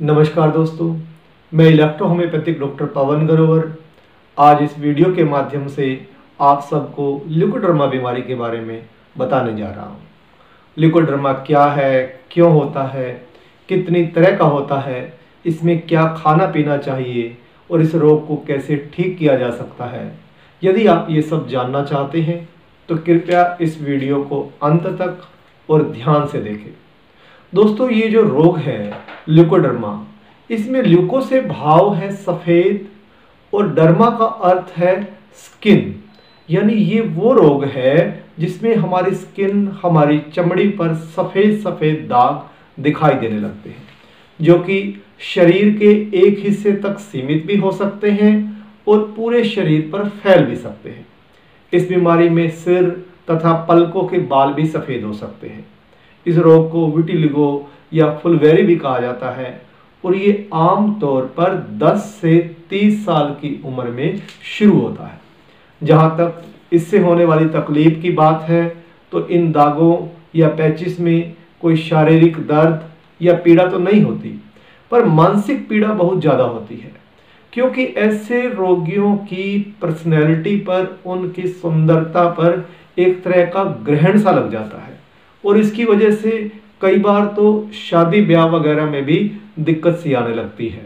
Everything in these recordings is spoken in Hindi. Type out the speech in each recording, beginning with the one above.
नमस्कार दोस्तों, मैं इलेक्ट्रो होम्योपैथिक डॉक्टर पवन ग्रोवर आज इस वीडियो के माध्यम से आप सबको ल्यूकोड्रमा बीमारी के बारे में बताने जा रहा हूँ। ल्यूकोड्रमा क्या है, क्यों होता है, कितनी तरह का होता है, इसमें क्या खाना पीना चाहिए और इस रोग को कैसे ठीक किया जा सकता है। यदि आप ये सब जानना चाहते हैं तो कृपया इस वीडियो को अंत तक और ध्यान से देखें। दोस्तों, ये जो रोग है ल्यूकोडर्मा, इसमें ल्यूको से भाव है सफ़ेद और डर्मा का अर्थ है स्किन, यानी ये वो रोग है जिसमें हमारी स्किन, हमारी चमड़ी पर सफ़ेद सफ़ेद दाग दिखाई देने लगते हैं, जो कि शरीर के एक हिस्से तक सीमित भी हो सकते हैं और पूरे शरीर पर फैल भी सकते हैं। इस बीमारी में सिर तथा पलकों के बाल भी सफ़ेद हो सकते हैं। इस रोग को विटिलिगो या फुलवेरी भी कहा जाता है और ये आम तौर पर 10 से 30 साल की उम्र में शुरू होता है। जहाँ तक इससे होने वाली तकलीफ की बात है तो इन दागों या पैचिस में कोई शारीरिक दर्द या पीड़ा तो नहीं होती, पर मानसिक पीड़ा बहुत ज़्यादा होती है, क्योंकि ऐसे रोगियों की पर्सनैलिटी पर, उनकी सुंदरता पर एक तरह का ग्रहण सा लग जाता है और इसकी वजह से कई बार तो शादी ब्याह वगैरह में भी दिक्कत सी आने लगती है।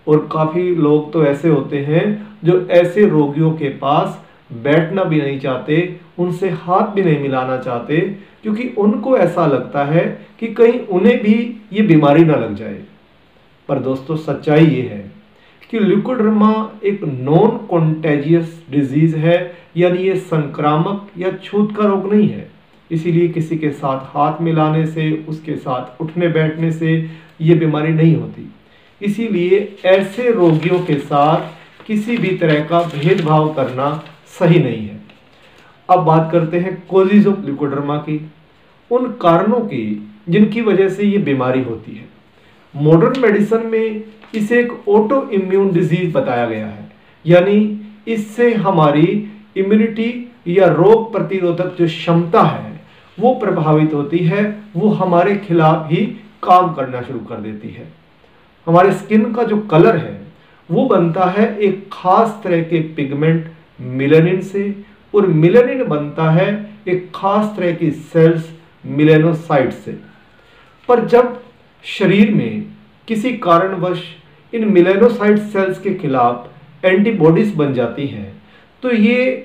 और काफ़ी लोग तो ऐसे होते हैं जो ऐसे रोगियों के पास बैठना भी नहीं चाहते, उनसे हाथ भी नहीं मिलाना चाहते, क्योंकि उनको ऐसा लगता है कि कहीं उन्हें भी ये बीमारी ना लग जाए। पर दोस्तों, सच्चाई ये है कि ल्यूकोड्रमा एक नॉन कॉन्टेजियस डिजीज है, यानी ये संक्रामक या छूत का रोग नहीं है। इसीलिए किसी के साथ हाथ मिलाने से, उसके साथ उठने बैठने से ये बीमारी नहीं होती। इसीलिए ऐसे रोगियों के साथ किसी भी तरह का भेदभाव करना सही नहीं है। अब बात करते हैं कॉजेज ऑफ ल्यूकोड्रमा की, उन कारणों की जिनकी वजह से ये बीमारी होती है। मॉडर्न मेडिसिन में इसे एक ऑटो इम्यून डिजीज बताया गया है, यानी इससे हमारी इम्यूनिटी या रोग प्रतिरोधक जो क्षमता है वो प्रभावित होती है, वो हमारे खिलाफ ही काम करना शुरू कर देती है। हमारे स्किन का जो कलर है वो बनता है एक खास तरह के पिगमेंट मिलेनिन से, और मिलेनिन बनता है एक खास तरह की सेल्स मिलेनोसाइट से। पर जब शरीर में किसी कारणवश इन मिलेनोसाइट सेल्स के खिलाफ एंटीबॉडीज बन जाती हैं तो ये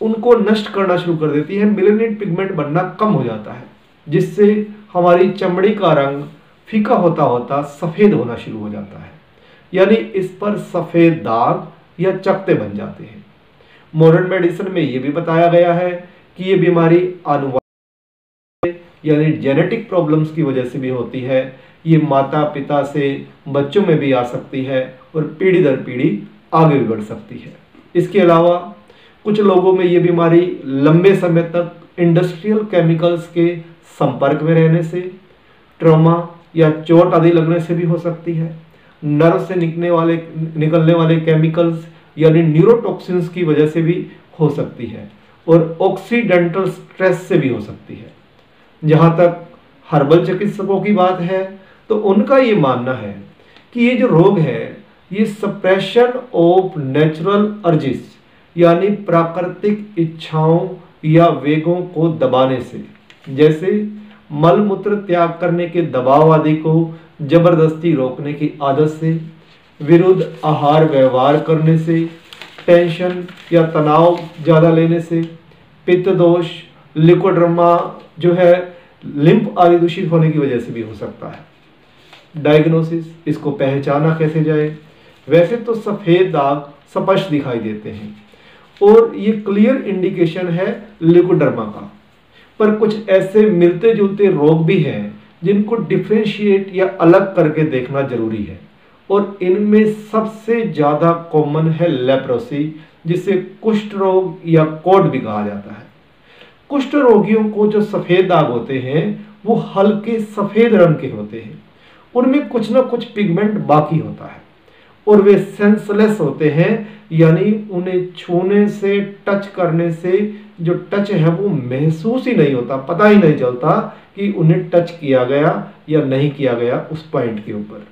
उनको नष्ट करना शुरू कर देती है, मिलेनिन पिगमेंट बनना कम हो जाता है, जिससे हमारी चमड़ी का रंग फीका होता होता सफ़ेद होना शुरू हो जाता है, यानी इस पर सफ़ेद दाग या चकत्ते बन जाते हैं। मॉडर्न मेडिसिन में ये भी बताया गया है कि ये बीमारी आनुवंशिक यानी जेनेटिक प्रॉब्लम्स की वजह से भी होती है। ये माता पिता से बच्चों में भी आ सकती है और पीढ़ी दर पीढ़ी आगे भी बढ़ सकती है। इसके अलावा कुछ लोगों में ये बीमारी लंबे समय तक इंडस्ट्रियल केमिकल्स के संपर्क में रहने से, ट्रॉमा या चोट आदि लगने से भी हो सकती है। नर्व से निकलने वाले केमिकल्स यानी न्यूरोटॉक्सिन्स की वजह से भी हो सकती है, और ऑक्सीडेंटल स्ट्रेस से भी हो सकती है। जहाँ तक हर्बल चिकित्सकों की बात है तो उनका ये मानना है कि ये जो रोग है ये सप्रेशन ऑफ नेचुरल अर्जिस यानी प्राकृतिक इच्छाओं या वेगों को दबाने से, जैसे मल मूत्र त्याग करने के दबाव आदि को जबरदस्ती रोकने की आदत से, विरुद्ध आहार व्यवहार करने से, टेंशन या तनाव ज़्यादा लेने से, पित्त दोष, ल्यूकोड्रमा जो है लिम्फ आदि दूषित होने की वजह से भी हो सकता है। डायग्नोसिस, इसको पहचाना कैसे जाए? वैसे तो सफ़ेद दाग स्पष्ट दिखाई देते हैं और ये क्लियर इंडिकेशन है ल्यूकोड्रमा का, पर कुछ ऐसे मिलते जुलते रोग भी हैं जिनको डिफ्रेंशिएट या अलग करके देखना जरूरी है, और इनमें सबसे ज़्यादा कॉमन है लेप्रोसी, जिसे कुष्ठ रोग या कोढ़ भी कहा जाता है। कुष्ठ रोगियों को जो सफ़ेद दाग होते हैं वो हल्के सफ़ेद रंग के होते हैं, उनमें कुछ ना कुछ पिगमेंट बाकी होता है और वे सेंसलेस होते हैं, यानी उन्हें छूने से, टच करने से जो टच है वो महसूस ही नहीं होता, पता ही नहीं चलता कि उन्हें टच किया गया या नहीं किया गया उस पॉइंट के ऊपर।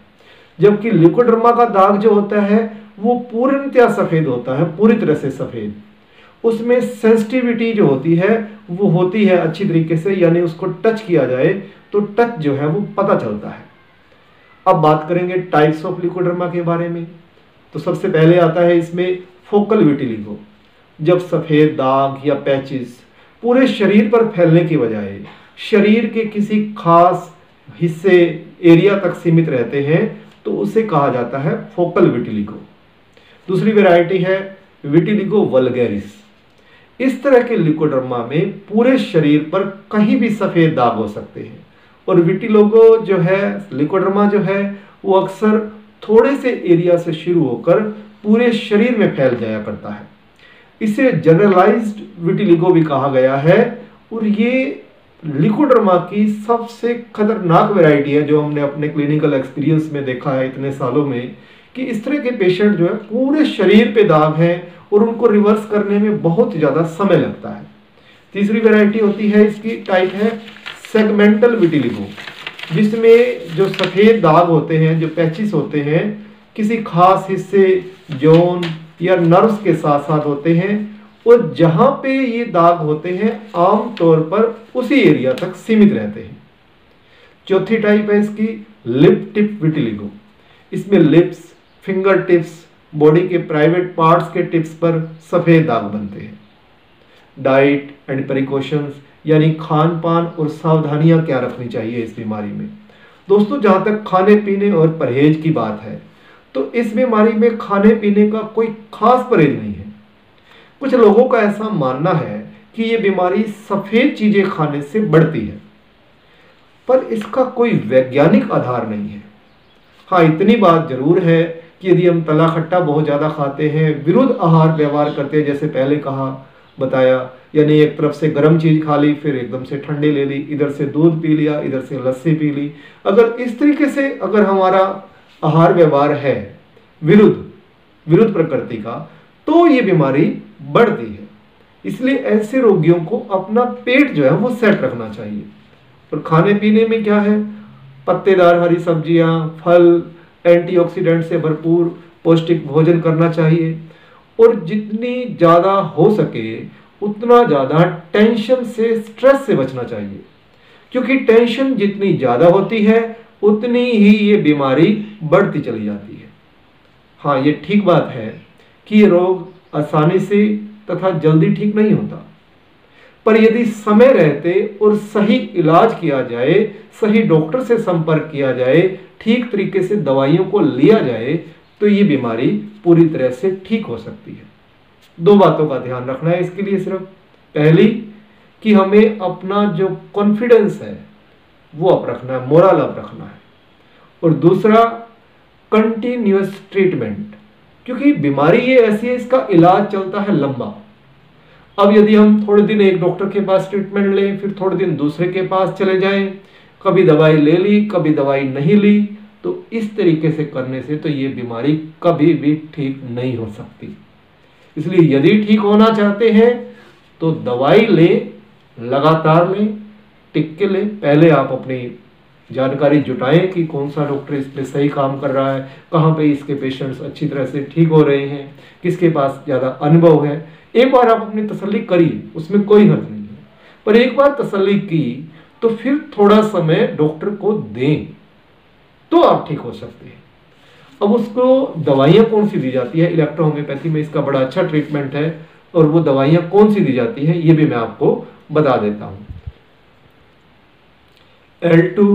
जबकि लिकोड्रमा का दाग जो होता है वो पूर्णतया सफेद होता है, पूरी तरह से सफेद। उसमें सेंसिटिविटी जो होती है वो होती है अच्छी तरीके से, यानी उसको टच किया जाए तो टच जो है वो पता चलता है। अब बात करेंगे टाइप्स ऑफ लिकोड्रमा के बारे में। तो सबसे पहले आता है इसमें फोकल विटिलिगो। जब सफेद दाग या पैचेस पूरे शरीर पर फैलने की बजाय शरीर के किसी खास हिस्से एरिया तक सीमित रहते हैं तो उसे कहा जाता है फोकल विटिलिगो। दूसरी वैरायटी है विटिलिगो वल्गैरिस। इस तरह के लिकोड्रमा में पूरे शरीर पर कहीं भी सफेद दाग हो सकते हैं, और विटिलिगो जो है, लिकोड्रमा जो है वो अक्सर थोड़े से एरिया से शुरू होकर पूरे शरीर में फैल जाया करता है। इसे जनरलाइज्ड विटिलिगो भी कहा गया है, और ये लिकोड्रमा की सबसे खतरनाक वैरायटी है जो हमने अपने क्लिनिकल एक्सपीरियंस में देखा है इतने सालों में, कि इस तरह के पेशेंट जो है पूरे शरीर पे दाग हैं और उनको रिवर्स करने में बहुत ज़्यादा समय लगता है। तीसरी वैरायटी होती है, इसकी टाइप है सेगमेंटल विटिलिगो, जिसमें जो सफ़ेद दाग होते हैं, जो पैचेस होते हैं, किसी खास हिस्से, जोन या नर्व्स के साथ साथ होते हैं, और जहाँ पे ये दाग होते हैं आमतौर पर उसी एरिया तक सीमित रहते हैं। चौथी टाइप है इसकी लिप टिप विटिलिगो। इसमें लिप्स, फिंगर टिप्स, बॉडी के प्राइवेट पार्ट्स के टिप्स पर सफ़ेद दाग बनते हैं। डाइट एंड प्रिकॉशंस, यानी खान पान और सावधानियां क्या रखनी चाहिए इस बीमारी में। दोस्तों, जहाँ तक खाने पीने और परहेज की बात है तो इस बीमारी में खाने पीने का कोई खास परहेज नहीं है। कुछ लोगों का ऐसा मानना है कि ये बीमारी सफ़ेद चीज़ें खाने से बढ़ती है, पर इसका कोई वैज्ञानिक आधार नहीं है। हाँ, इतनी बात जरूर है कि यदि हम तला खट्टा बहुत ज़्यादा खाते हैं, विरुद्ध आहार व्यवहार करते हैं, जैसे पहले बताया, यानी एक तरफ से गर्म चीज़ खा ली, फिर एकदम से ठंडी ले ली, इधर से दूध पी लिया, इधर से लस्सी पी ली, अगर इस तरीके से अगर हमारा आहार व्यवहार है विरुद्ध प्रकृति का, तो ये बीमारी बढ़ती है। इसलिए ऐसे रोगियों को अपना पेट जो है वो सेट रखना चाहिए। और खाने पीने में क्या है, पत्तेदार हरी सब्जियां, फल, एंटीऑक्सीडेंट से भरपूर पौष्टिक भोजन करना चाहिए, और जितनी ज़्यादा हो सके उतना ज़्यादा टेंशन से, स्ट्रेस से बचना चाहिए, क्योंकि टेंशन जितनी ज़्यादा होती है उतनी ही ये बीमारी बढ़ती चली जाती है। हाँ, ये ठीक बात है कि ये रोग आसानी से तथा जल्दी ठीक नहीं होता, पर यदि समय रहते और सही इलाज किया जाए, सही डॉक्टर से संपर्क किया जाए, ठीक तरीके से दवाइयों को लिया जाए, तो ये बीमारी पूरी तरह से ठीक हो सकती है। दो बातों का ध्यान रखना है इसके लिए सिर्फ। पहली कि हमें अपना जो कॉन्फिडेंस है वो अप रखना है, मोरल अप रखना है, और दूसरा कंटिन्यूअस ट्रीटमेंट, क्योंकि बीमारी ये ऐसी है, इसका इलाज चलता है लंबा। अब यदि हम थोड़े दिन एक डॉक्टर के पास ट्रीटमेंट लें, फिर थोड़े दिन दूसरे के पास चले जाएं, कभी दवाई ले ली, कभी दवाई नहीं ली, तो इस तरीके से करने से तो ये बीमारी कभी भी ठीक नहीं हो सकती। इसलिए यदि ठीक होना चाहते हैं तो दवाई लें, लगातार लें, टिक के लें। पहले आप अपनी जानकारी जुटाएं कि कौन सा डॉक्टर इस पे सही काम कर रहा है, कहाँ पे इसके पेशेंट्स अच्छी तरह से ठीक हो रहे हैं, किसके पास ज़्यादा अनुभव है। एक बार आप अपनी तसल्ली करिए, उसमें कोई हर्ज नहीं है, पर एक बार तसल्ली की तो फिर थोड़ा समय डॉक्टर को दें, तो आप ठीक हो सकते हैं। अब उसको दवाइयाँ कौन सी दी जाती है, इलेक्ट्रो होम्योपैथी में इसका बड़ा अच्छा ट्रीटमेंट है, और वो दवाइयाँ कौन सी दी जाती हैं ये भी मैं आपको बता देता हूँ। L2,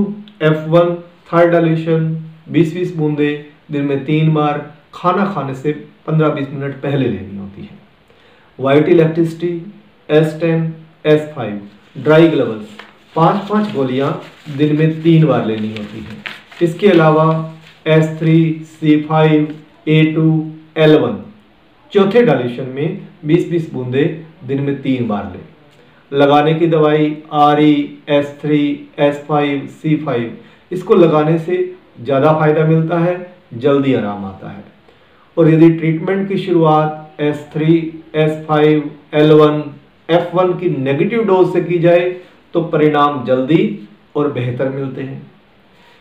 F1 थायराइड डाइल्यूशन 20-20 बूंदे दिन में 3 बार खाना खाने से 15-20 मिनट पहले लेनी होती है। White electricity S10, S5 dry gloves 5-5 गोलियां दिन में 3 बार लेनी होती है। इसके अलावा S3, C5, A2, L1 चौथे डाइल्यूशन में 20-20 बूंदे दिन में 3 बार लें। लगाने की दवाई RE, S3, S5, C5 इसको लगाने से ज़्यादा फायदा मिलता है, जल्दी आराम आता है। और यदि ट्रीटमेंट की शुरुआत S3, S5, L1, F1 की नेगेटिव डोज से की जाए तो परिणाम जल्दी और बेहतर मिलते हैं।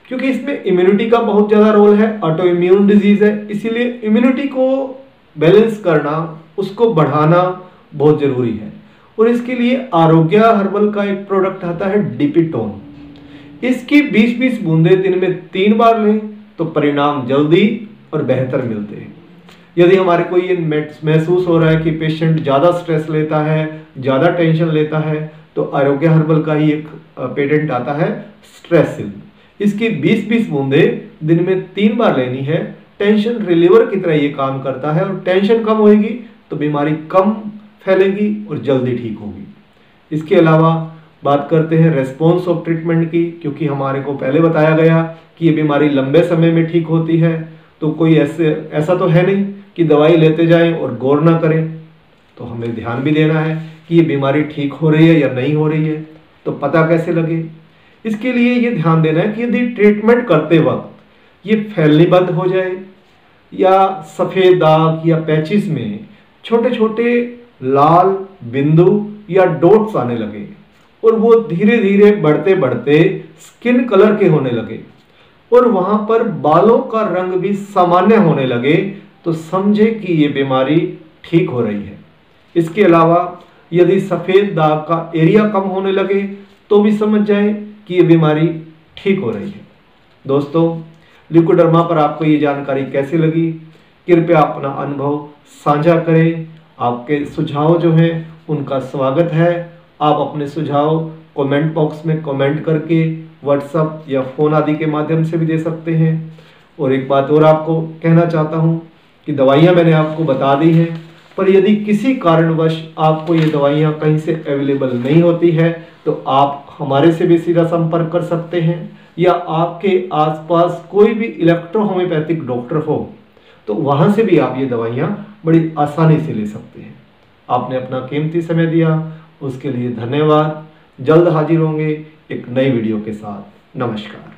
क्योंकि इसमें इम्यूनिटी का बहुत ज़्यादा रोल है, ऑटो इम्यून डिजीज है, इसीलिए इम्यूनिटी को बैलेंस करना, उसको बढ़ाना बहुत ज़रूरी है। और इसके लिए आरोग्य हर्बल का एक प्रोडक्ट आता है डिपिटोन। इसकी 20-20 बूंदें दिन में 3 बार लें तो परिणाम जल्दी और बेहतर मिलते हैं। यदि हमारे को ये महसूस हो रहा है कि पेशेंट ज़्यादा स्ट्रेस लेता है, ज़्यादा टेंशन लेता है, तो आरोग्य हर्बल का ही एक पेटेंट आता है स्ट्रेसिल। इसकी 20-20 बूंदें दिन में 3 बार लेनी है। टेंशन रिलीवर की तरह ये काम करता है और टेंशन कम होगी तो बीमारी कम फैलेगी और जल्दी ठीक होगी। इसके अलावा बात करते हैं रेस्पॉन्स ऑफ ट्रीटमेंट की, क्योंकि हमारे को पहले बताया गया कि ये बीमारी लंबे समय में ठीक होती है, तो कोई ऐसा तो है नहीं कि दवाई लेते जाएं और गौर ना करें। तो हमें ध्यान भी देना है कि ये बीमारी ठीक हो रही है या नहीं हो रही है, तो पता कैसे लगे। इसके लिए ये ध्यान देना है कि यदि ट्रीटमेंट करते वक्त ये फैलनी बंद हो जाए या सफ़ेद दाग या पैचिस में छोटे छोटे लाल बिंदु या डॉट्स आने लगे और वो धीरे धीरे बढ़ते बढ़ते स्किन कलर के होने लगे और वहां पर बालों का रंग भी सामान्य होने लगे, तो समझे कि ये बीमारी ठीक हो रही है। इसके अलावा यदि सफ़ेद दाग का एरिया कम होने लगे तो भी समझ जाए कि ये बीमारी ठीक हो रही है। दोस्तों, ल्यूकोडर्मा पर आपको ये जानकारी कैसी लगी? कृपया अपना अनुभव साझा करें। आपके सुझाव जो हैं उनका स्वागत है। आप अपने सुझाव कमेंट बॉक्स में कमेंट करके व्हाट्सएप या फ़ोन आदि के माध्यम से भी दे सकते हैं। और एक बात और आपको कहना चाहता हूं कि दवाइयां मैंने आपको बता दी हैं, पर यदि किसी कारणवश आपको ये दवाइयां कहीं से अवेलेबल नहीं होती है तो आप हमारे से भी सीधा संपर्क कर सकते हैं, या आपके आसपास कोई भी इलेक्ट्रो होम्योपैथिक डॉक्टर हो तो वहां से भी आप ये दवाइयां बड़ी आसानी से ले सकते हैं। आपने अपना कीमती समय दिया, उसके लिए धन्यवाद। जल्द हाजिर होंगे एक नई वीडियो के साथ। नमस्कार।